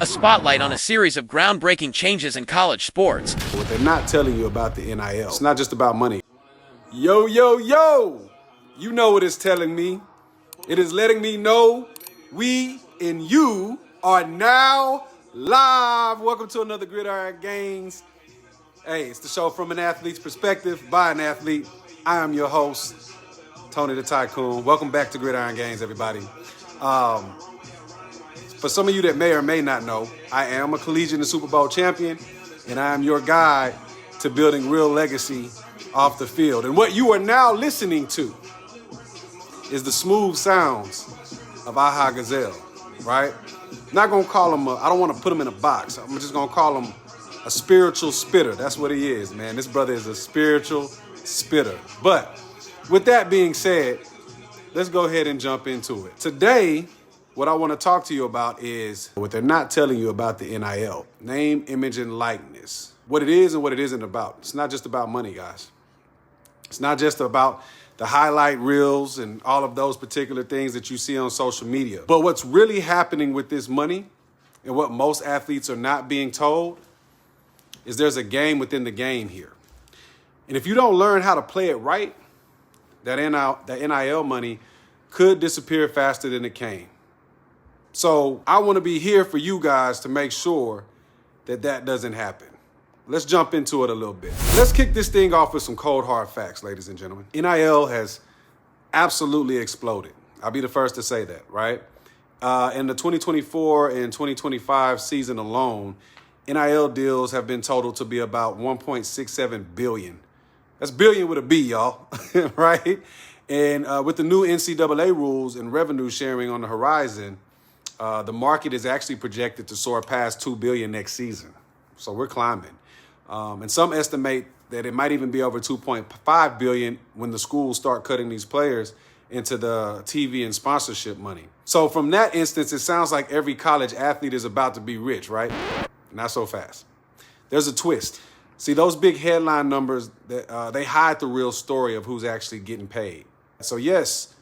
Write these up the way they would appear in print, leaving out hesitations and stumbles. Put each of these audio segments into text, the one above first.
A spotlight on a series of groundbreaking changes in college sports. What they're not telling you about the NIL, it's not just about money. Yo, yo, yo! You know what it's telling me. It is letting me know we and you are now live. Welcome to another Gridiron Gains. Hey, it's the show from an athlete's perspective by an athlete. I am your host, Tony the Tycoon. Welcome back to Gridiron Gains, everybody. For some of you that may or may not know, I am a collegiate and Super Bowl champion, and I am your guide to building real legacy off the field. And what you are now listening to is the smooth sounds of 𝒚𝒄𝒐𝒏, right? I'm not going to call him, I don't want to put him in a box. I'm just going to call him a spiritual spitter. That's what he is, man. This brother is a spiritual spitter. But with that being said, let's go ahead and jump into it. Today, what I want to talk to you about is what they're not telling you about the NIL. Name, image, and likeness. What it is and what it isn't about. It's not just about money, guys. It's not just about the highlight reels and all of those particular things that you see on social media. But what's really happening with this money and what most athletes are not being told is there's a game within the game here. And if you don't learn how to play it right, that NIL money could disappear faster than it came. So I want to be here for you guys to make sure that that doesn't happen. Let's jump into it a little bit. Let's kick this thing off with some cold hard facts, ladies and gentlemen. NIL has absolutely exploded. I'll be the first to say that, right? In the 2024 and 2025 season alone, NIL deals have been totaled to be about 1.67 billion. That's billion with a B, y'all, right? And with the new NCAA rules and revenue sharing on the horizon, the market is actually projected to soar past 2 billion next season. So we're climbing. And some estimate that it might even be over 2.5 billion when the schools start cutting these players into the TV and sponsorship money. So from that instance, it sounds like every college athlete is about to be rich, right? Not so fast. There's a twist. See, those big headline numbers, they hide the real story of who's actually getting paid. So yes,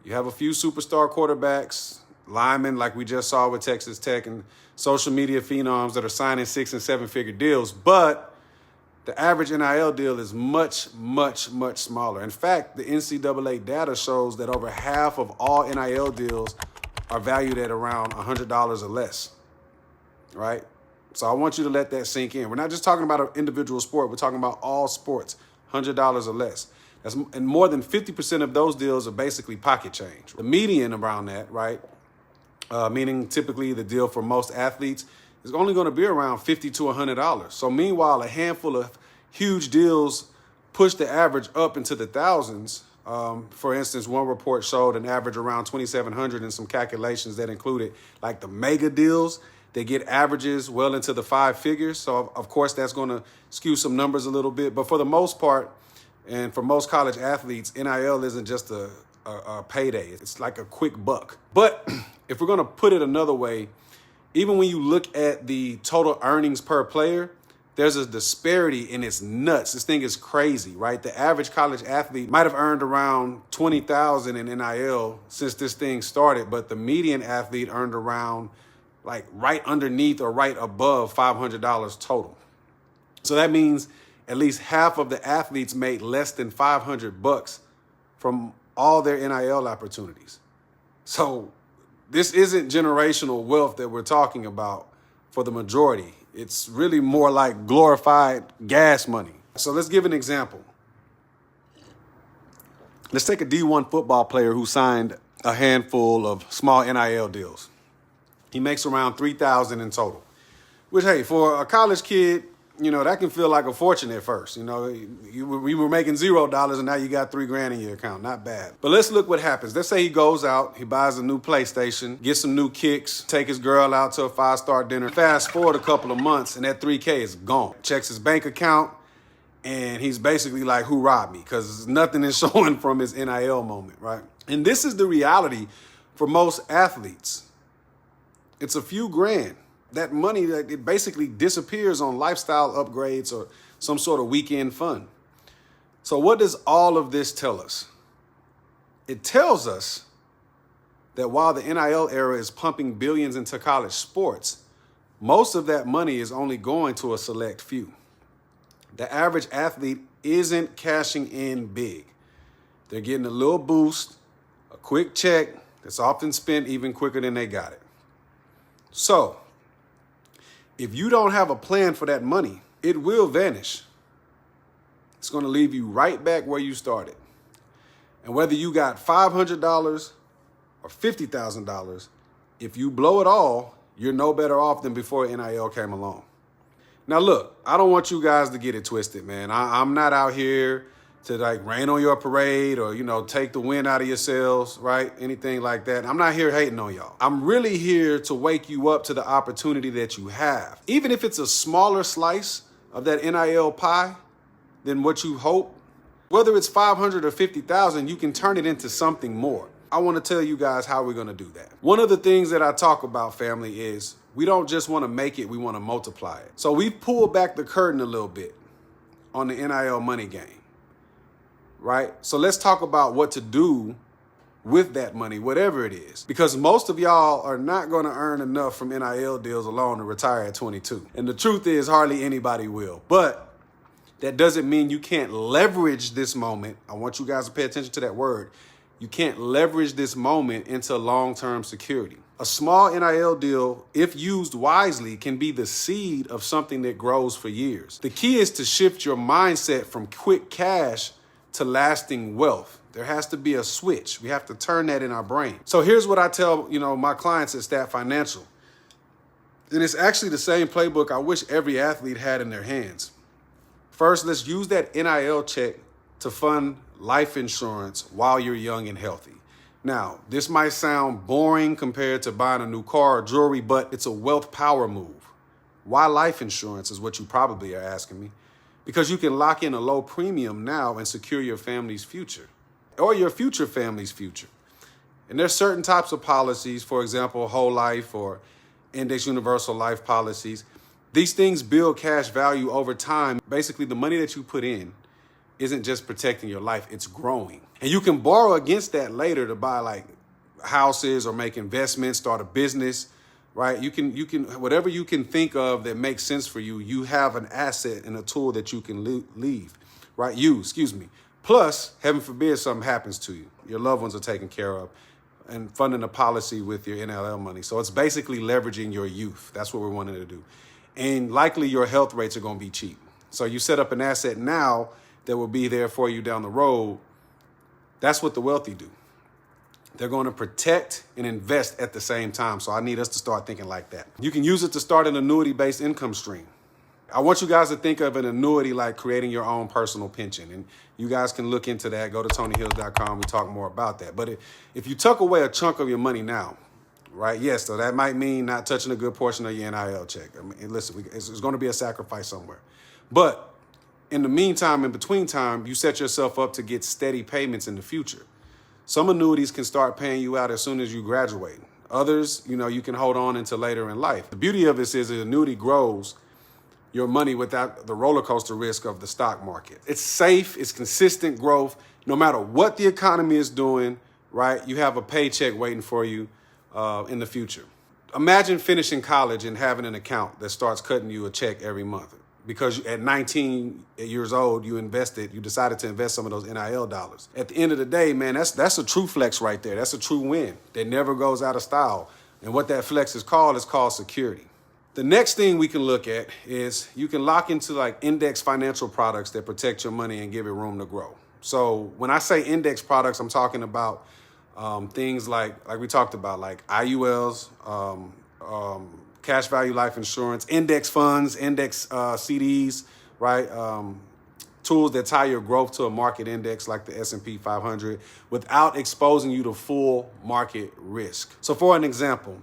you have a few superstar quarterbacks, linemen like we just saw with Texas Tech, and social media phenoms that are signing 6- and 7-figure deals, but the average NIL deal is much, much, much smaller. In fact, the NCAA data shows that over half of all NIL deals are valued at around $100 or less, right? So I want you to let that sink in. We're not just talking about an individual sport. We're talking about all sports, $100 or less. And more than 50% of those deals are basically pocket change. The median around that, right, meaning typically the deal for most athletes is only going to be around $50 to $100. So meanwhile, a handful of huge deals push the average up into the thousands. For instance, one report showed an average around $2,700 in some calculations that included like the mega deals. They get averages well into the 5 figures. So of course, that's going to skew some numbers a little bit. But for the most part, and for most college athletes, NIL isn't just a payday. It's like a quick buck. But if we're going to put it another way, even when you look at the total earnings per player, there's a disparity and it's nuts. This thing is crazy, right? The average college athlete might have earned around $20,000 in NIL since this thing started, but the median athlete earned around like right underneath or right above $500 total. So that means at least half of the athletes made less than $500 from all their NIL opportunities. So this isn't generational wealth that we're talking about for the majority. It's really more like glorified gas money. So let's give an example. Let's take a D1 football player who signed a handful of small NIL deals. He makes around $3,000 in total, which, hey, for a college kid, you know, that can feel like a fortune at first. You know, we were making $0 and now you got $3,000 in your account. Not bad. But let's look what happens. Let's say he goes out, he buys a new PlayStation, gets some new kicks, take his girl out to a 5-star dinner. Fast forward a couple of months and that $3,000 is gone. Checks his bank account and he's basically like, who robbed me? Because nothing is showing from his NIL moment, right? And this is the reality for most athletes. It's a few grand. That money, it basically disappears on lifestyle upgrades or some sort of weekend fun. So what does all of this tell us? It tells us that while the NIL era is pumping billions into college sports, most of that money is only going to a select few. The average athlete isn't cashing in big. They're getting a little boost, a quick check that's often spent even quicker than they got it. So, if you don't have a plan for that money, it will vanish. It's going to leave you right back where you started. And whether you got $500 or $50,000, if you blow it all, you're no better off than before NIL came along. Now, look, I don't want you guys to get it twisted, man. I'm not out here to like rain on your parade or, take the wind out of your sails, right? Anything like that. I'm not here hating on y'all. I'm really here to wake you up to the opportunity that you have. Even if it's a smaller slice of that NIL pie than what you hope, whether it's 500 or 50,000, you can turn it into something more. I want to tell you guys how we're going to do that. One of the things that I talk about, family, is we don't just want to make it, we want to multiply it. So we've pulled back the curtain a little bit on the NIL money game, right? So let's talk about what to do with that money, whatever it is. Because most of y'all are not going to earn enough from NIL deals alone to retire at 22. And the truth is hardly anybody will. But that doesn't mean you can't leverage this moment. I want you guys to pay attention to that word. You can't leverage this moment into long-term security. A small NIL deal, if used wisely, can be the seed of something that grows for years. The key is to shift your mindset from quick cash to lasting wealth. There has to be a switch. We have to turn that in our brain. So here's what I tell, my clients at Stat Financial. And it's actually the same playbook I wish every athlete had in their hands. First, let's use that NIL check to fund life insurance while you're young and healthy. Now, this might sound boring compared to buying a new car or jewelry, but it's a wealth power move. Why life insurance is what you probably are asking me. Because you can lock in a low premium now and secure your family's future or your future family's future. And there's certain types of policies, for example, whole life or index universal life policies. These things build cash value over time. Basically, the money that you put in isn't just protecting your life, it's growing. And you can borrow against that later to buy like houses or make investments, start a business, right? You can whatever you can think of that makes sense for you, you have an asset and a tool that you can use. Plus, heaven forbid something happens to you. Your loved ones are taken care of and funding a policy with your NIL money. So it's basically leveraging your youth. That's what we're wanting to do. And likely your health rates are going to be cheap. So you set up an asset now that will be there for you down the road. That's what the wealthy do. They're going to protect and invest at the same time. So I need us to start thinking like that. You can use it to start an annuity-based income stream. I want you guys to think of an annuity like creating your own personal pension. And you guys can look into that. Go to TonyHills.com. We talk more about that. But if you tuck away a chunk of your money now, right? Yes, so that might mean not touching a good portion of your NIL check. I mean, listen, it's going to be a sacrifice somewhere. But in the meantime, in between time, you set yourself up to get steady payments in the future. Some annuities can start paying you out as soon as you graduate. Others, you can hold on until later in life. The beauty of this is the annuity grows your money without the roller coaster risk of the stock market. It's safe, it's consistent growth. No matter what the economy is doing, right? You have a paycheck waiting for you in the future. Imagine finishing college and having an account that starts cutting you a check every month. Because at 19 years old, you decided to invest some of those NIL dollars. At the end of the day, man, that's a true flex right there. That's a true win that never goes out of style. And what that flex is called security. The next thing we can look at is you can lock into like index financial products that protect your money and give it room to grow. So when I say index products, I'm talking about things like we talked about, like IULs, cash value life insurance, index funds, index CDs, right? Tools that tie your growth to a market index like the S&P 500 without exposing you to full market risk. So for an example,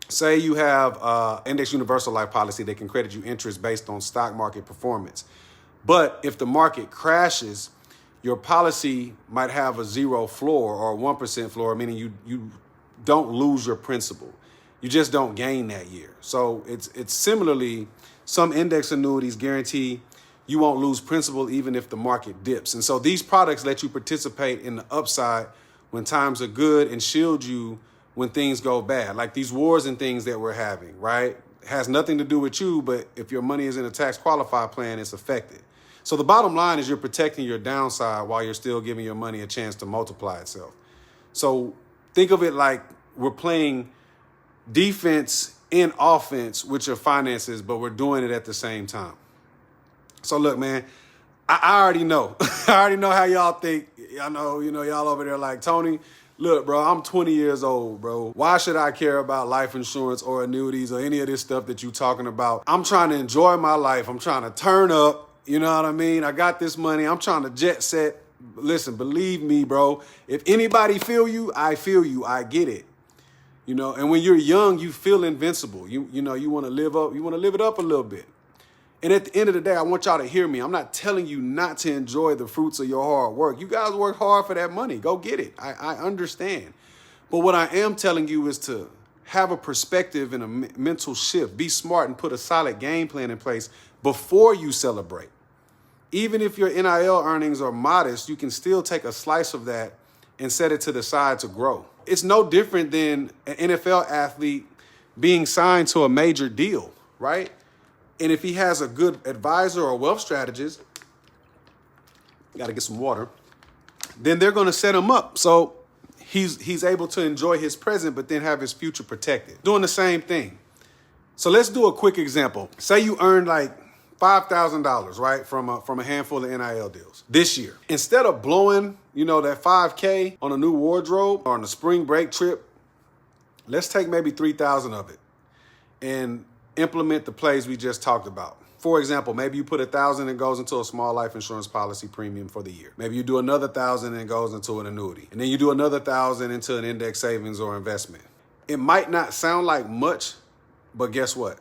say you have index universal life policy that can credit you interest based on stock market performance. But if the market crashes, your policy might have a 0 floor or a 1% floor, meaning you don't lose your principal. You just don't gain that year. So it's similarly, some index annuities guarantee you won't lose principal even if the market dips. And so these products let you participate in the upside when times are good and shield you when things go bad, like these wars and things that we're having, right? has nothing to do with you, but if your money is in a tax qualified plan, it's affected. So the bottom line is you're protecting your downside while you're still giving your money a chance to multiply itself. So think of it like we're playing defense and offense with your finances, but we're doing it at the same time. So look, man, I already know. I already know how y'all think. I know, y'all over there like, Tony, look, bro, I'm 20 years old, bro. Why should I care about life insurance or annuities or any of this stuff that you talking about? I'm trying to enjoy my life. I'm trying to turn up. You know what I mean? I got this money. I'm trying to jet set. Listen, believe me, bro. If anybody feel you. I get it. And when you're young, you feel invincible. You want to live up. You want to live it up a little bit. And at the end of the day, I want y'all to hear me. I'm not telling you not to enjoy the fruits of your hard work. You guys work hard for that money. Go get it. I understand. But what I am telling you is to have a perspective and a mental shift. Be smart and put a solid game plan in place before you celebrate. Even if your NIL earnings are modest, you can still take a slice of that and set it to the side to grow. It's no different than an NFL athlete being signed to a major deal, right? And if he has a good advisor or wealth strategist, got to get some water, then they're going to set him up. So he's able to enjoy his present, but then have his future protected. Doing the same thing. So let's do a quick example. Say you earned like $5,000, right, from a handful of NIL deals this year. Instead of blowing, that $5K on a new wardrobe or on a spring break trip, let's take maybe $3,000 of it and implement the plays we just talked about. For example, maybe you put $1,000 and goes into a small life insurance policy premium for the year. Maybe you do another $1,000 and goes into an annuity. And then you do another $1,000 into an index savings or investment. It might not sound like much, but guess what?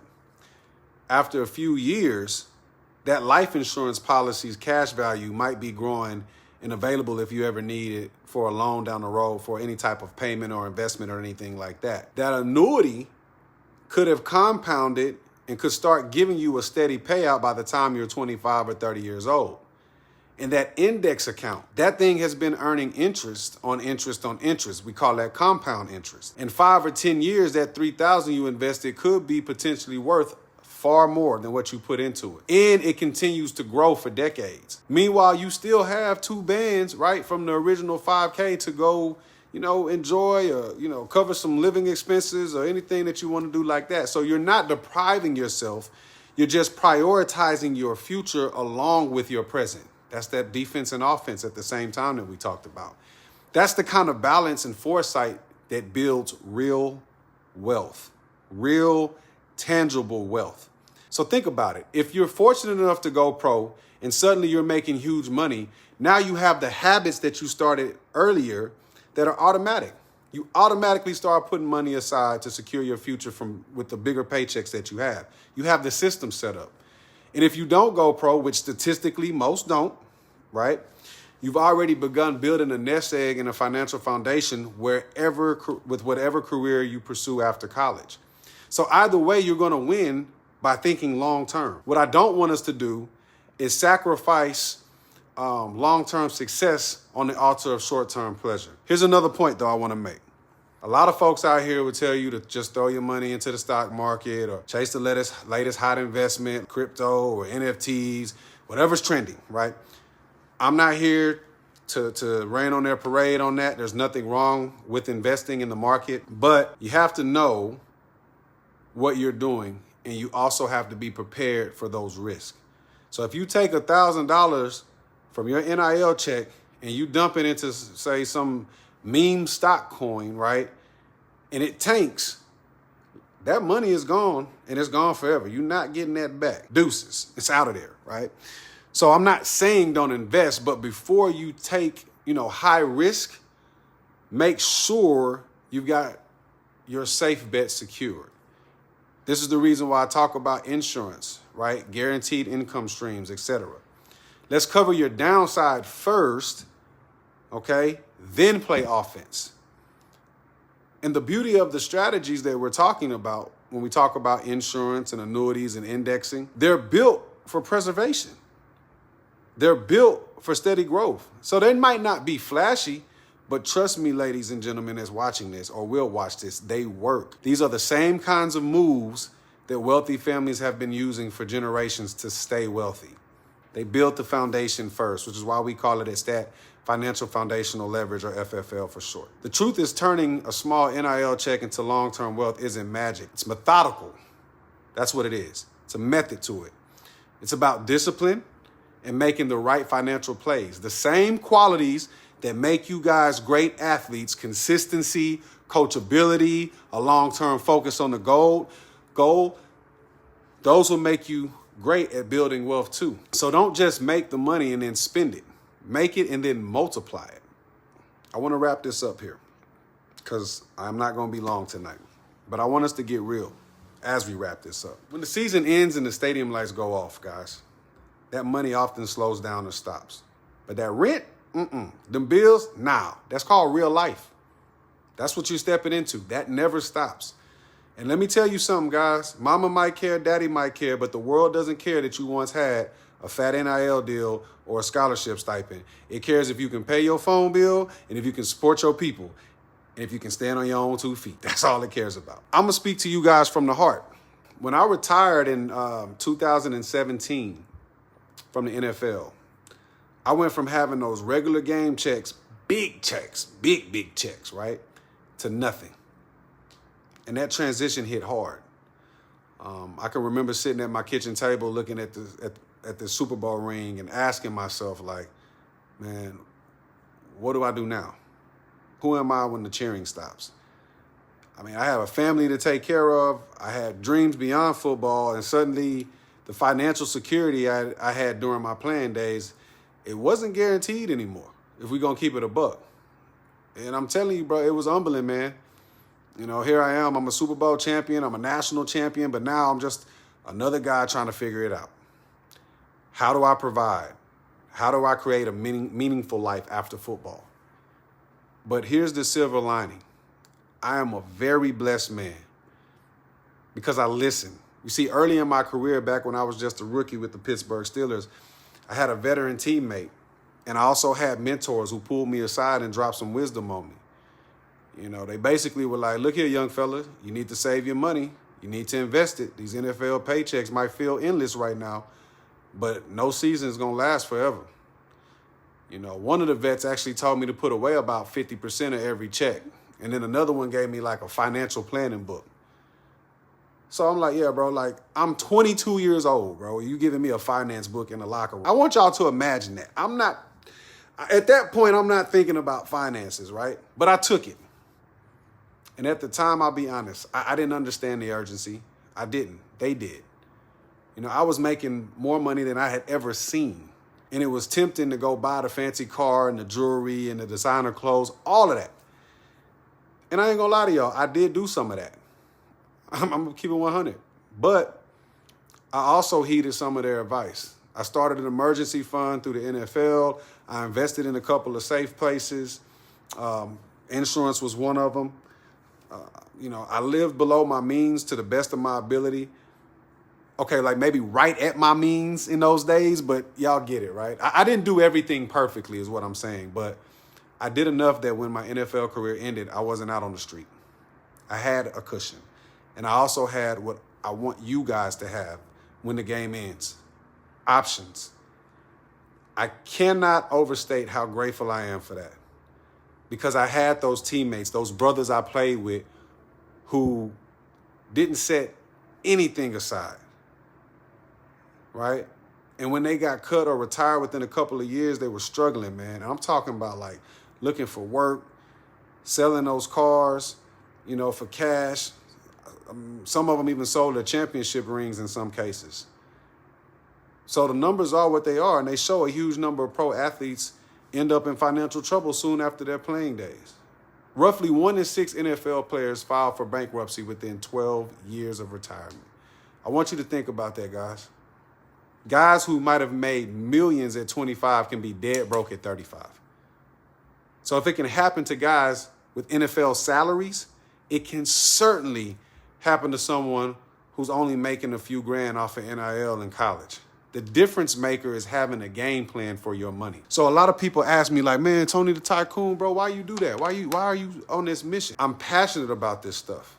After a few years, that life insurance policy's cash value might be growing and available if you ever need it for a loan down the road for any type of payment or investment or anything like that. That annuity could have compounded and could start giving you a steady payout by the time you're 25 or 30 years old. And that index account, that thing has been earning interest on interest on interest. We call that compound interest. In 5 or 10 years, that $3,000 you invested could be potentially worth far more than what you put into it. And it continues to grow for decades. Meanwhile, you still have 2 bands, right, from the original 5K to go enjoy or, cover some living expenses or anything that you want to do like that. So you're not depriving yourself. You're just prioritizing your future along with your present. That's that defense and offense at the same time that we talked about. That's the kind of balance and foresight that builds real wealth, real tangible wealth. So think about it. If you're fortunate enough to go pro and suddenly you're making huge money, now you have the habits that you started earlier that are automatic. You automatically start putting money aside to secure your future with the bigger paychecks that you have. You have the system set up. And if you don't go pro, which statistically most don't, right? You've already begun building a nest egg and a financial foundation with whatever career you pursue after college. So either way, you're going to win by thinking long term. What I don't want us to do is sacrifice long-term success on the altar of short-term pleasure. Here's another point, though, I want to make. A lot of folks out here would tell you to just throw your money into the stock market or chase the latest hot investment, crypto or NFTs, whatever's trending, right? I'm not here to rain on their parade on that. There's nothing wrong with investing in the market, but you have to know what you're doing, and you also have to be prepared for those risks. So if you take $1,000 from your NIL check and you dump it into, say, some meme stock coin, right? And it tanks, that money is gone and it's gone forever. You're not getting that back. Deuces. It's out of there, right? So I'm not saying don't invest, but before you take, high risk, make sure you've got your safe bet secured. This is the reason why I talk about insurance, right? Guaranteed income streams, etc. Let's cover your downside first, okay? Then play offense. And the beauty of the strategies that we're talking about when we talk about insurance and annuities and indexing, they're built for preservation. They're built for steady growth. So they might not be flashy, but trust me, ladies and gentlemen, that's watching this or will watch this, they work. These are the same kinds of moves that wealthy families have been using for generations to stay wealthy. They built the foundation first, which is why we call it STAT, financial foundational leverage, or FFL for short. The truth is, turning a small NIL check into long-term wealth isn't magic. It's methodical. That's what it is. It's a method to it. It's about discipline and making the right financial plays. The same qualities that make you guys great athletes: consistency, coachability, a long-term focus on the goal, those will make you great at building wealth too. So don't just make the money and then spend it. Make it and then multiply it. I want to wrap this up here because I'm not going to be long tonight, but I want us to get real as we wrap this up. When the season ends and the stadium lights go off, guys, that money often slows down or stops. But that rent, them bills, nah, that's called real life. That's what you're stepping into. That never stops. And let me tell you something, guys. Mama might care, daddy might care, but the world doesn't care that you once had a fat NIL deal or a scholarship stipend. It cares if you can pay your phone bill and if you can support your people and if you can stand on your own 2 feet. That's all it cares about. I'm going to speak to you guys from the heart. When I retired in 2017 from the NFL, I went from having those regular game checks, big checks, big checks, right, to nothing. And that transition hit hard. I can remember sitting at my kitchen table looking at the Super Bowl ring and asking myself, like, man, what do I do now? Who am I when the cheering stops? I mean, I have a family to take care of. I had dreams beyond football, and suddenly the financial security I had during my playing days, it wasn't guaranteed anymore, if we're going to keep it a buck. And I'm telling you, bro, it was humbling, man. You know, here I am. I'm a Super Bowl champion. I'm a national champion. But now I'm just another guy trying to figure it out. How do I provide? How do I create a meaningful life after football? But here's the silver lining. I am a very blessed man because I listen. You see, early in my career, back when I was just a rookie with the Pittsburgh Steelers, I had a veteran teammate. And I also had mentors who pulled me aside and dropped some wisdom on me. You know, they basically were like, look here, young fella, you need to save your money. You need to invest it. These NFL paychecks might feel endless right now, but no season is going to last forever. You know, one of the vets actually told me to put away about 50% of every check. And then another one gave me like a financial planning book. So I'm like, yeah, bro, like I'm 22 years old, bro. You giving me a finance book in the locker room. I want y'all to imagine that. At that point, I'm not thinking about finances, right? But I took it. And at the time, I'll be honest, I didn't understand the urgency. I didn't. They did. You know, I was making more money than I had ever seen. And it was tempting to go buy the fancy car and the jewelry and the designer clothes, all of that. And I ain't gonna lie to y'all, I did do some of that. I'm gonna keep it 100. But I also heeded some of their advice. I started an emergency fund through the NFL. I invested in a couple of safe places. Insurance was one of them. You know, I lived below my means to the best of my ability. Okay, like maybe right at my means in those days, but y'all get it, right? I didn't do everything perfectly is what I'm saying, but I did enough that when my NFL career ended, I wasn't out on the street. I had a cushion. And I also had what I want you guys to have when the game ends. Options. I cannot overstate how grateful I am for that. Because I had those teammates, those brothers I played with who didn't set anything aside, right? And when they got cut or retired within a couple of years, they were struggling, man. And I'm talking about like looking for work, selling those cars, you know, for cash. Some of them even sold their championship rings in some cases. So the numbers are what they are, and they show a huge number of pro athletes end up in financial trouble soon after their playing days. Roughly 1 in 6 NFL players file for bankruptcy within 12 years of retirement. I want you to think about that, guys. Guys who might have made millions at 25 can be dead broke at 35. So if it can happen to guys with NFL salaries, it can certainly happen to someone who's only making a few grand off of NIL in college. The difference maker is having a game plan for your money. So a lot of people ask me like, man, Tony the Tycoon, bro, why you do that? Why are you on this mission? I'm passionate about this stuff.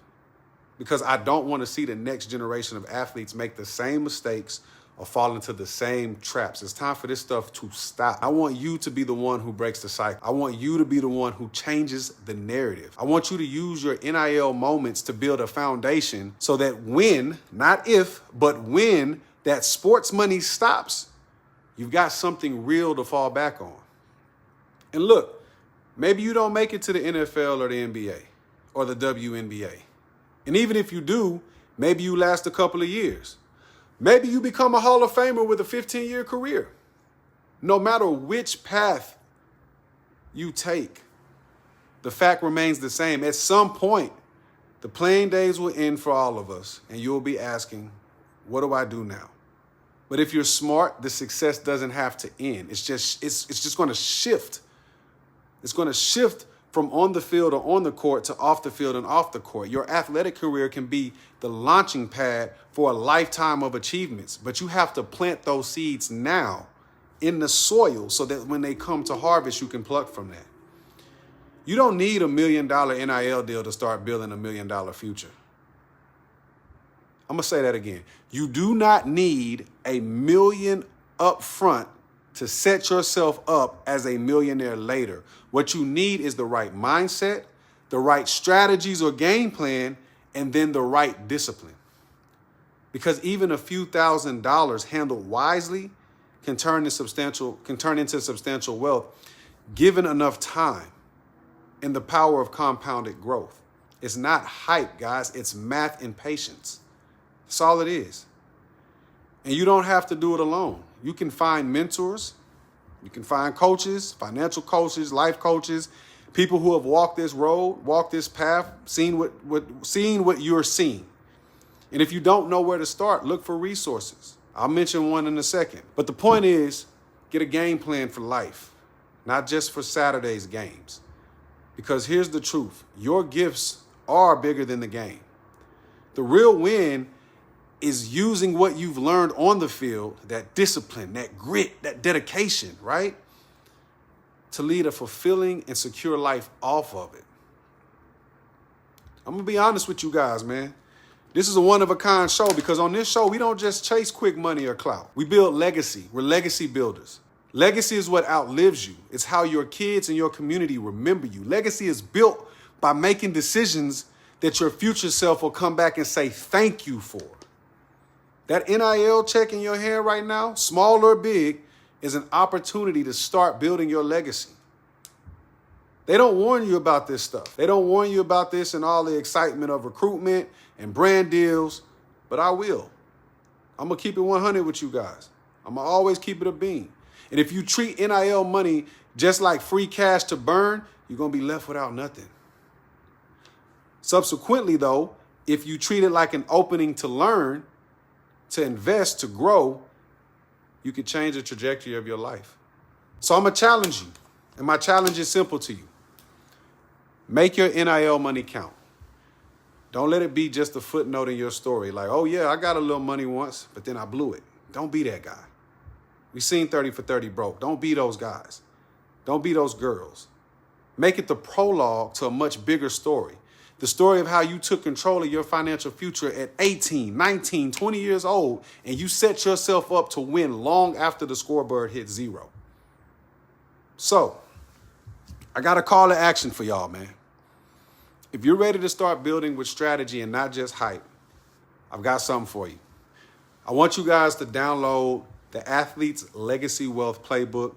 because I don't want to see the next generation of athletes make the same mistakes or fall into the same traps. It's time for this stuff to stop. I want you to be the one who breaks the cycle. I want you to be the one who changes the narrative. I want you to use your NIL moments to build a foundation so that when, not if, but when that sports money stops, you've got something real to fall back on. And look, maybe you don't make it to the NFL or the NBA or the WNBA. And even if you do, maybe you last a couple of years. Maybe you become a Hall of Famer with a 15-year career. No matter which path you take, the fact remains the same. At some point, the playing days will end for all of us, and you'll be asking, what do I do now? But if you're smart, the success doesn't have to end. It's just going to shift. It's going to shift from on the field or on the court to off the field and off the court. Your athletic career can be the launching pad for a lifetime of achievements, but you have to plant those seeds now in the soil so that when they come to harvest, you can pluck from that. You don't need $1 million NIL deal to start building $1 million future. I'm going to say that again. You do not need $1 million up front to set yourself up as a millionaire later. What you need is the right mindset, the right strategies or game plan, and then the right discipline. Because even a few $1,000s handled wisely can turn into substantial wealth, given enough time and the power of compounded growth. It's not hype, guys. It's math and patience. That's all it is. And you don't have to do it alone. You can find mentors. You can find coaches, financial coaches, life coaches, people who have walked this road, walked this path, seen what you're seeing. And if you don't know where to start, look for resources. I'll mention one in a second. But the point is, get a game plan for life, not just for Saturday's games. Because here's the truth. Your gifts are bigger than the game. The real win is using what you've learned on the field, that discipline, that grit, that dedication, right? To lead a fulfilling and secure life off of it. I'm going to be honest with you guys, man. This is a one-of-a-kind show because on this show, we don't just chase quick money or clout. We build legacy. We're legacy builders. Legacy is what outlives you. It's how your kids and your community remember you. Legacy is built by making decisions that your future self will come back and say thank you for. That NIL check in your hand right now, small or big, is an opportunity to start building your legacy. They don't warn you about this stuff. They don't warn you about this and all the excitement of recruitment and brand deals, but I will. I'm going to keep it 100 with you guys. I'm going to always keep it a beam. And if you treat NIL money just like free cash to burn, you're going to be left without nothing. Subsequently, though, if you treat it like an opening to learn, to invest, to grow, you can change the trajectory of your life. So I'm going to challenge you. And my challenge is simple to you. Make your NIL money count. Don't let it be just a footnote in your story. Like, oh yeah, I got a little money once, but then I blew it. Don't be that guy. We seen 30 for 30 broke. Don't be those guys. Don't be those girls. Make it the prologue to a much bigger story. The story of how you took control of your financial future at 18, 19, 20 years old, and you set yourself up to win long after the scoreboard hit 0. So, I got a call to action for y'all, man. If you're ready to start building with strategy and not just hype, I've got something for you. I want you guys to download the Athlete's Legacy Wealth Playbook.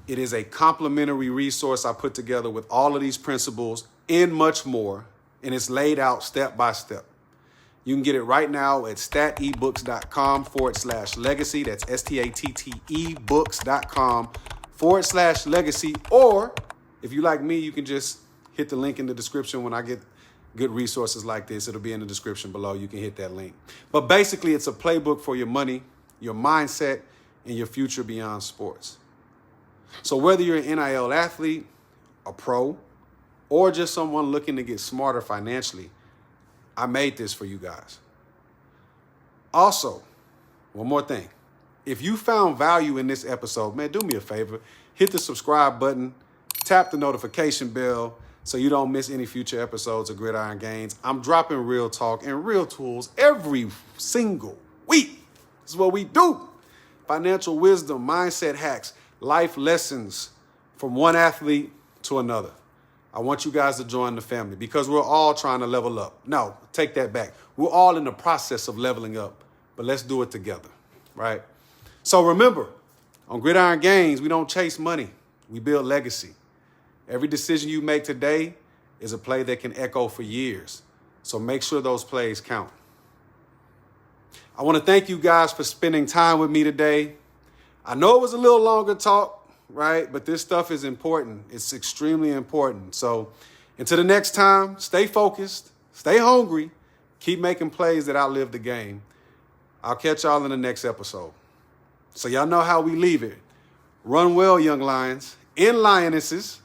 It is a complimentary resource I put together with all of these principles and much more. And it's laid out step by step. You can get it right now at statebooks.com/legacy. That's STATTEbooks.com/legacy. Or if you like me, you can just hit the link in the description. When I get good resources like this, it'll be in the description below. You can hit that link. But basically, it's a playbook for your money, your mindset, and your future beyond sports. So whether you're an NIL athlete, a pro, or just someone looking to get smarter financially, I made this for you guys. Also, one more thing. If you found value in this episode, man, do me a favor. Hit the subscribe button, tap the notification bell so you don't miss any future episodes of Gridiron Gains. I'm dropping real talk and real tools every single week. This is what we do. Financial wisdom, mindset hacks, life lessons from one athlete to another. I want you guys to join the family because we're all trying to level up. No, take that back. We're all in the process of leveling up, but let's do it together, right? So remember, on Gridiron Gains, we don't chase money. We build legacy. Every decision you make today is a play that can echo for years. So make sure those plays count. I want to thank you guys for spending time with me today. I know it was a little longer talk, right? But this stuff is important. It's extremely important. So until the next time, stay focused, stay hungry, keep making plays that outlive the game. I'll catch y'all in the next episode. So y'all know how we leave it. Run well, young lions and lionesses.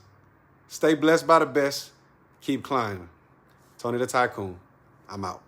Stay blessed by the best. Keep climbing. Tony the Tycoon. I'm out.